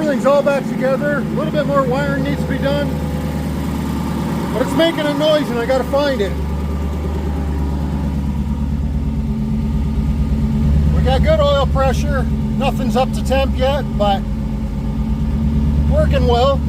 everything's all back together. A little bit more wiring needs to be done, but it's making a noise and I gotta find it. We got good oil pressure. Nothing's up to temp yet, but working well.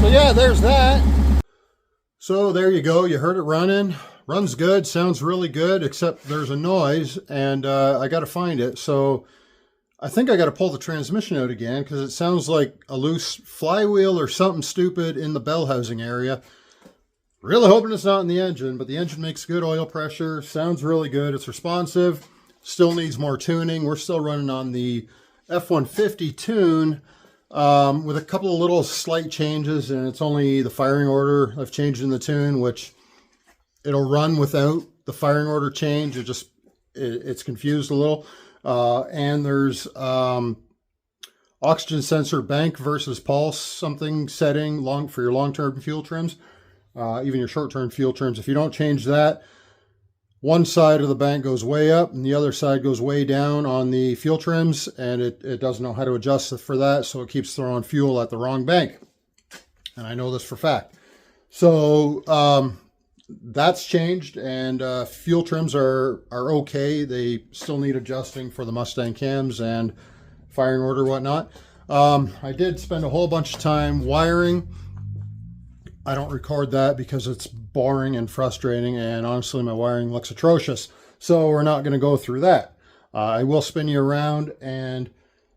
Yeah, there's that. So there you go. You heard it running. Runs good. Sounds really good, except there's a noise, and I got to find it. So I think I got to pull the transmission out again because it sounds like a loose flywheel or something stupid in the bell housing area. Really hoping it's not in the engine, but the engine makes good oil pressure. Sounds really good. It's responsive. Still needs more tuning. We're still running on the F-150 tune. With a couple of little slight changes, and it's only the firing order I've changed in the tune, which it'll run without the firing order change. It's confused a little. And there's oxygen sensor bank versus pulse something setting for your long-term fuel trims, even your short-term fuel trims. If you don't change that, one side of the bank goes way up and the other side goes way down on the fuel trims, and it doesn't know how to adjust for that, so it keeps throwing fuel at the wrong bank. And I know this for fact. So that's changed, and fuel trims are okay. They still need adjusting for the Mustang cams and firing order, whatnot. I did spend a whole bunch of time wiring. I don't record that because it's boring and frustrating, and honestly my wiring looks atrocious, so we're not going to go through that. I will spin you around and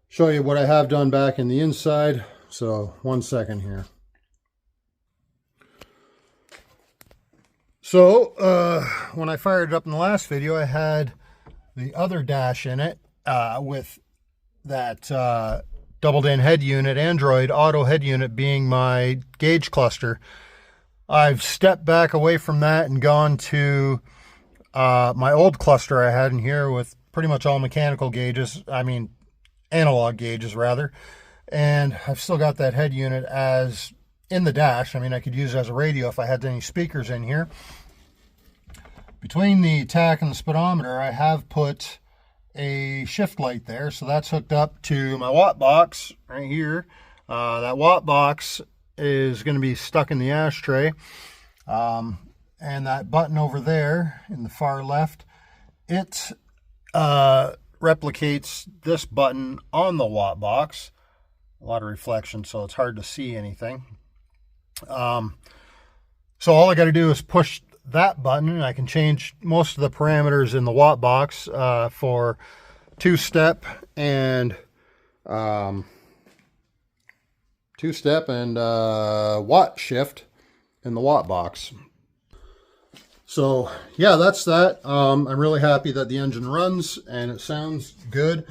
show you what I have done back in the inside. So 1 second here. So when I fired it up in the last video, I had the other dash in it with that doubled in head unit, Android Auto head unit, being my gauge cluster. I've stepped back away from that and gone to my old cluster I had in here with pretty much all mechanical gauges. I mean, analog gauges rather. And I've still got that head unit as in the dash. I mean, I could use it as a radio if I had any speakers in here. Between the tach and the speedometer, I have put a shift light there. So that's hooked up to my watt box right here. That watt box is going to be stuck in the ashtray. And that button over there in the far left, it replicates this button on the watt box. A lot of reflection, so it's hard to see anything. So all I got to do is push that button, and I can change most of the parameters in the watt box for two-step and watt shift in the watt box. So yeah, that's that. I'm really happy that the engine runs and it sounds good.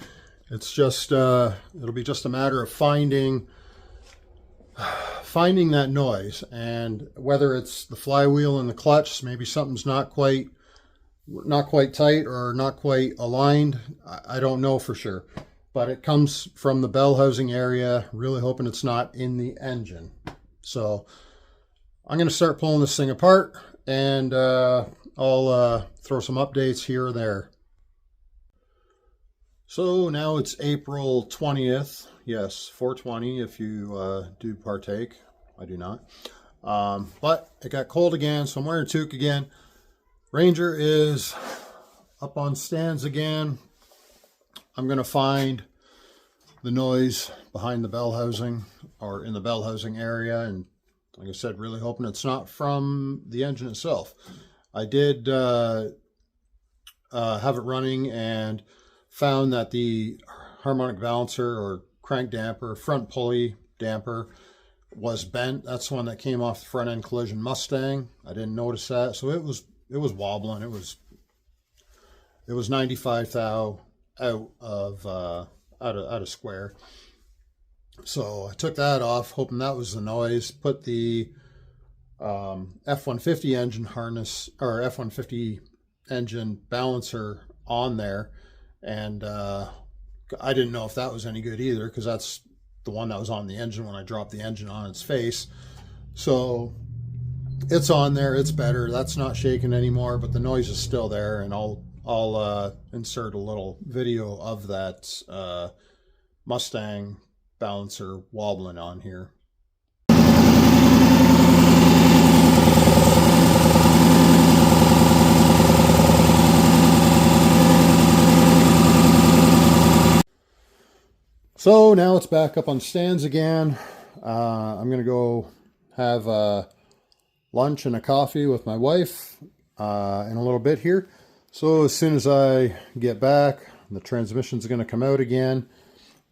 It's just it'll be just a matter of finding that noise, and whether it's the flywheel and the clutch, maybe something's not quite tight or not quite aligned. I don't know for sure, but it comes from the bell housing area. Really hoping it's not in the engine. So I'm going to start pulling this thing apart, and I'll throw some updates here or there. So now it's April 20th. Yes, 420 if you do partake. I do not. But it got cold again, so I'm wearing a toque again. Ranger is up on stands again. I'm going to find the noise behind the bell housing, or in the bell housing area, and like I said, really hoping it's not from the engine itself. I did have it running and found that the harmonic balancer or crank damper, front pulley damper, was bent. That's the one that came off the front end collision Mustang. I didn't notice that, so it was wobbling. It was 95 thou out of square. So I took that off, hoping that was the noise. Put the F-150 engine harness, or F-150 engine balancer on there, And I didn't know if that was any good either, because that's the one that was on the engine when I dropped the engine on its face. So it's on there, it's better. That's not shaking anymore, but the noise is still there, and I'll insert a little video of that Mustang balancer wobbling on here. So now it's back up on stands again. I'm going to go have lunch and a coffee with my wife in a little bit here. So as soon as I get back, the transmission's going to come out again,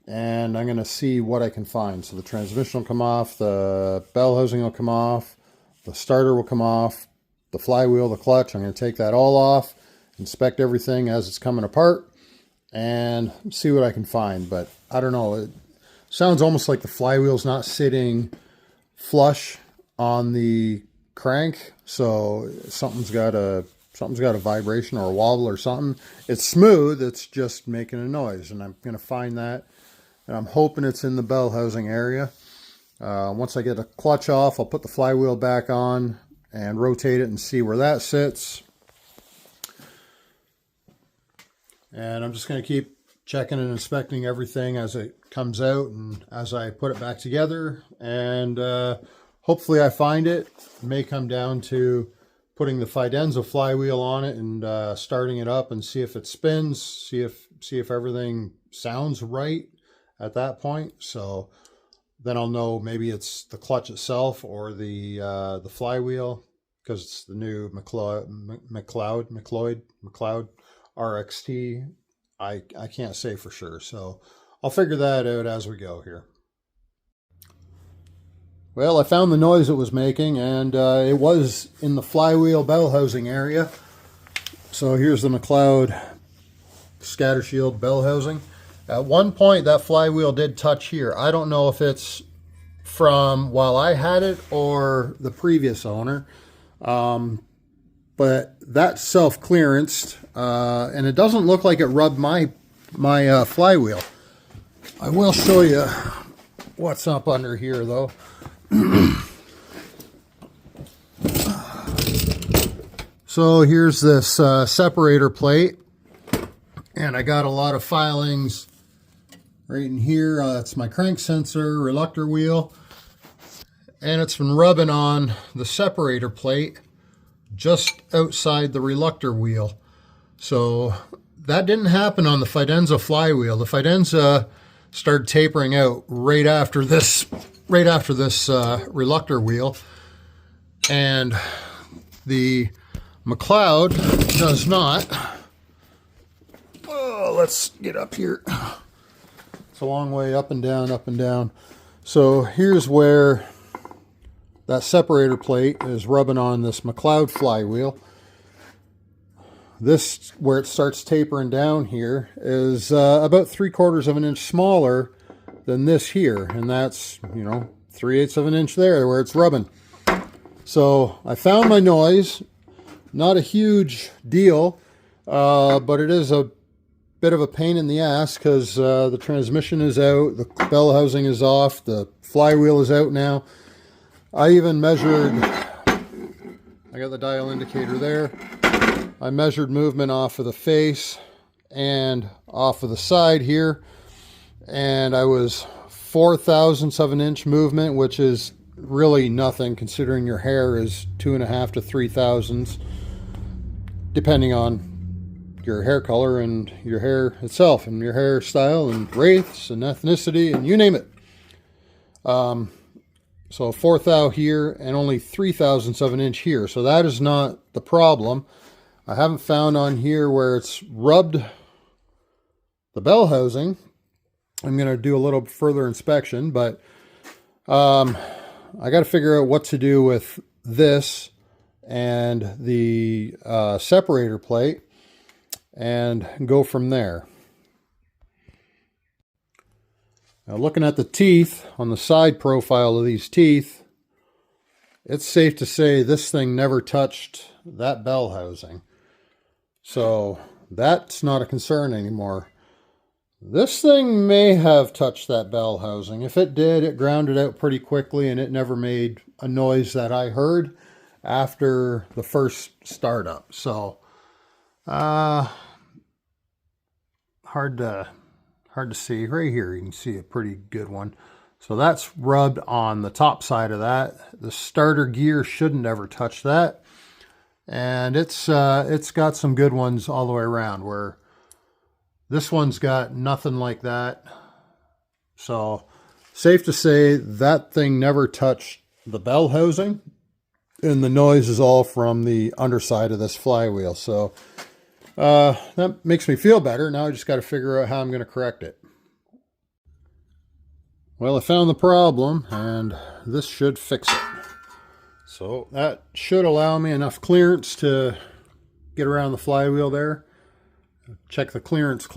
and I'm going to see what I can find. So the transmission will come off, the bell housing will come off, the starter will come off, the flywheel, the clutch. I'm going to take that all off, inspect everything as it's coming apart, and see what I can find. But I don't know, it sounds almost like the flywheel's not sitting flush on the crank, so something's got a vibration or a wobble or something. It's smooth, it's just making a noise, and I'm going to find that, and I'm hoping it's in the bell housing area. Once I get the clutch off, I'll put the flywheel back on and rotate it and see where that sits. And I'm just going to keep checking and inspecting everything as it comes out and as I put it back together. And hopefully I find it. It may come down to putting the Fidenza flywheel on it and starting it up and see if it spins, see if everything sounds right at that point. So then I'll know maybe it's the clutch itself or the flywheel, because it's the new McLeod RXT. I can't say for sure, so I'll figure that out as we go here. Well, I found the noise it was making, and it was in the flywheel bell housing area. So here's the McLeod scatter shield bell housing. At one point that flywheel did touch here. I don't know if it's from while I had it or the previous owner. But that's self-clearanced, and it doesn't look like it rubbed my flywheel. I will show you what's up under here, though. So here's this separator plate, and I got a lot of filings right in here. It's my crank sensor, reluctor wheel, and it's been rubbing on the separator plate just outside the reluctor wheel. So that didn't happen on the Fidenza flywheel. The Fidenza started tapering out right after this reluctor wheel, and the McLeod does not. Oh, let's get up here. It's a long way up and down, up and down. So here's where that separator plate is rubbing on this McLeod flywheel. This, where it starts tapering down here, is about 3/4 of an inch smaller than this here. And that's, 3/8 of an inch there where it's rubbing. So I found my noise. Not a huge deal, but it is a bit of a pain in the ass, because the transmission is out, the bell housing is off, the flywheel is out now. I even measured, I got the dial indicator there. I measured movement off of the face and off of the side here, and I was 4/1000ths of an inch movement, which is really nothing considering your hair is 2.5 to 3/1000ths, depending on your hair color and your hair itself and your hairstyle and race and ethnicity and you name it. So 4/1000 here and only 3/1000ths of an inch here. So that is not the problem. I haven't found on here where it's rubbed the bell housing. I'm going to do a little further inspection, but I got to figure out what to do with this and the separator plate and go from there. Now, looking at the teeth on the side profile of these teeth, it's safe to say this thing never touched that bell housing. So that's not a concern anymore. This thing may have touched that bell housing. If it did, it grounded out pretty quickly and it never made a noise that I heard after the first startup. So, hard to see. Right here you can see a pretty good one. So that's rubbed on the top side of that. The starter gear shouldn't ever touch that. And it's got some good ones all the way around, where this one's got nothing like that. So safe to say that thing never touched the bell housing, and the noise is all from the underside of this flywheel. So that makes me feel better. Now I just got to figure out how I'm going to correct it. Well, I found the problem, and this should fix it. So that should allow me enough clearance to get around the flywheel there. Check the clearance.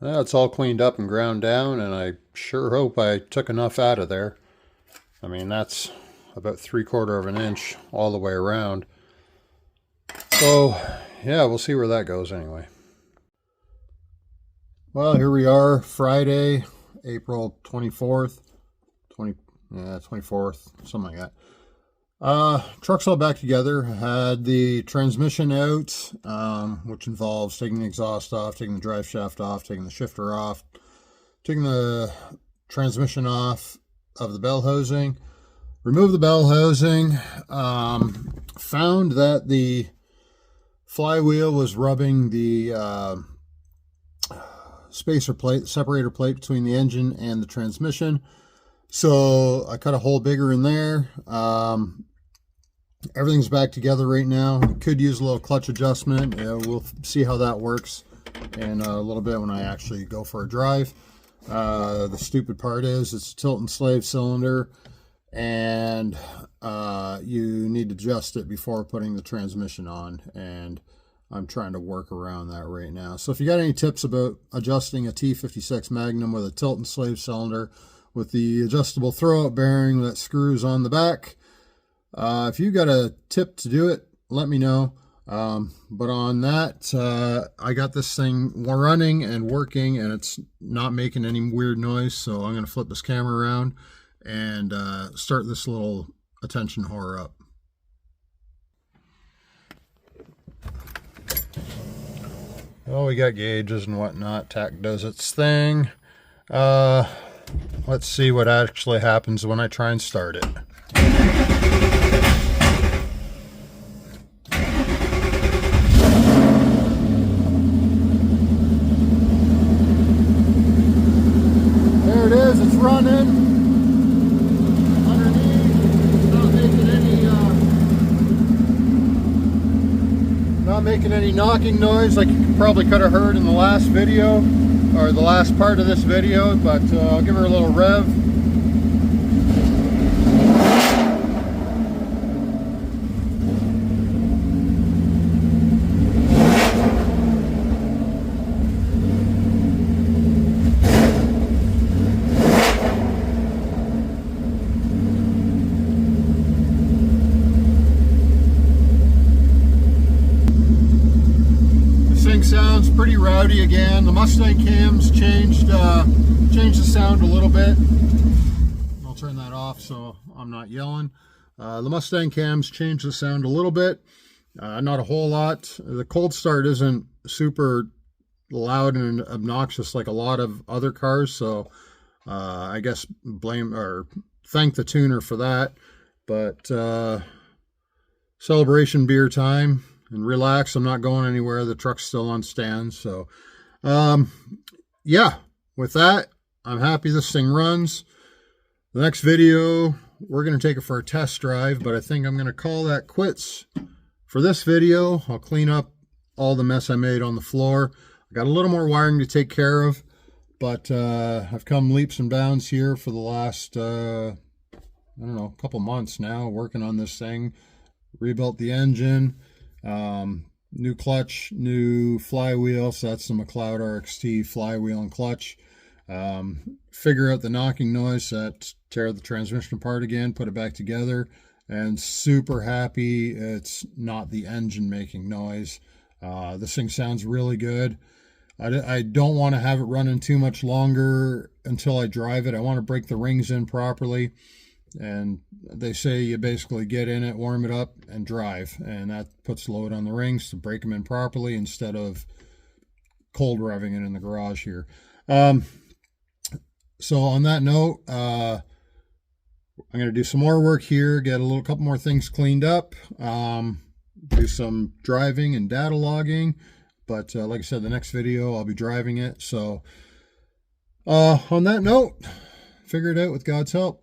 That's all cleaned up and ground down, and I sure hope I took enough out of there. I mean, that's about 3/4 of an inch all the way around. So yeah, we'll see where that goes anyway. Well, here we are, Friday, April 24th, 24th, something like that. Truck's all back together. Had the transmission out, which involves taking the exhaust off, taking the drive shaft off, taking the shifter off, taking the transmission off of the bell housing, remove the bell housing, found that the flywheel was rubbing the spacer plate, the separator plate between the engine and the transmission. So I cut a hole bigger in there. Everything's back together right now. Could use a little clutch adjustment. We'll see how that works in a little bit when I actually go for a drive. The stupid part is it's a tilt and slave cylinder, and you need to adjust it before putting the transmission on, and I'm trying to work around that right now. So if you got any tips about adjusting a T56 Magnum with a tilt and slave cylinder with the adjustable throwout bearing that screws on the back, if you got a tip to do it, let me know. But on that, I got this thing running and working, and it's not making any weird noise. So I'm going to flip this camera around and start this little attention whore up. Well, we got gauges and whatnot. Tack does its thing. Let's see what actually happens when I try and start it. There it is, it's running. Not making any knocking noise like you probably could have heard in the last video, or the last part of this video, but I'll give her a little rev. Sounds pretty rowdy again. The Mustang cams changed the sound a little bit. I'll turn that off so I'm not yelling. The Mustang cams changed the sound a little bit, not a whole lot. The cold start isn't super loud and obnoxious like a lot of other cars, so I guess blame or thank the tuner for that. But celebration beer time. And relax, I'm not going anywhere. The truck's still on stands. So, yeah, with that, I'm happy this thing runs. The next video, we're going to take it for a test drive, but I think I'm going to call that quits for this video. I'll clean up all the mess I made on the floor. I got a little more wiring to take care of, but I've come leaps and bounds here for the last, I don't know, couple months now, working on this thing. Rebuilt the engine. New clutch, new flywheel, so that's the McLeod RXT flywheel and clutch. Figure out the knocking noise, that tear the transmission apart again, put it back together, and super happy it's not the engine making noise. This thing sounds really good. I don't want to have it running too much longer until I drive it. I want to break the rings in properly. And they say you basically get in it, warm it up, and drive. And that puts load on the rings to break them in properly instead of cold revving it in the garage here. So on that note, I'm going to do some more work here, get a couple more things cleaned up, do some driving and data logging. But like I said, the next video, I'll be driving it. So on that note, figure it out with God's help.